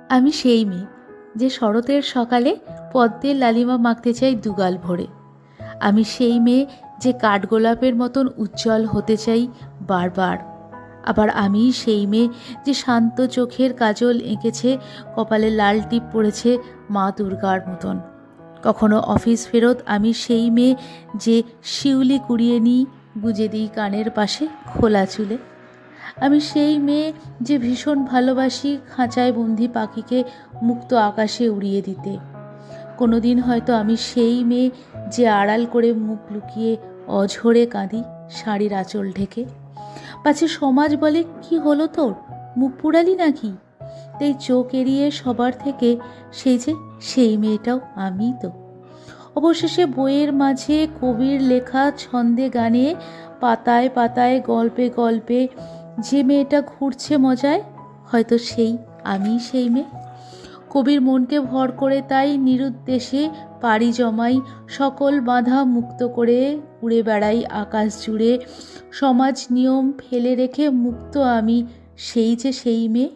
আমি সেই মেয়ে যে শরতের সকালে পদ্মের লালিমা মাখতে চাই দুগাল ভরে। আমি সেই মেয়ে যে কাঠগোলাপের মতন উজ্জ্বল হতে চাই বারবার। আবার আমি সেই মেয়ে যে শান্ত চোখের কাজল এঁকেছে, কপালে লাল টিপ পড়েছে মা দুর্গার মতন। কখনো অফিস ফেরত আমি সেই মেয়ে যে শিউলি কুড়িয়ে নিই, গুজে দিই কানের পাশে খোলা চুলে। আমি সেই মেয়ে যে ভীষণ ভালোবাসি খাঁচায় বন্দি পাখিকে মুক্ত আকাশে উড়িয়ে দিতে। কোনো দিন হয়তো আমি সেই মেয়ে যে আড়াল করে মুখ লুকিয়ে অঝরে কাঁদি শাড়ির আঁচল ঢেকে। পাছে সমাজ বলে, কি হলো তোর, মুখ পুড়ালি নাকি? তাই চোখ এড়িয়ে সবার থেকে সেই মেয়েটাও আমি তো। অবশেষে বইয়ের মাঝে কবির লেখা ছন্দে গানে, পাতায় পাতায় গল্পে গল্পে যে মেয়েটা ঘুরছে মজায়, হয়তো আমি সেই মেয়ে। কবির মনকে ভর করে তাই নিরুদ্দেশে পাড়ি জমাই, সকল বাধা মুক্ত করে উড়ে বেড়াই আকাশ জুড়ে। সমাজ নিয়ম ফেলে রেখে মুক্ত আমি সেই মেয়ে।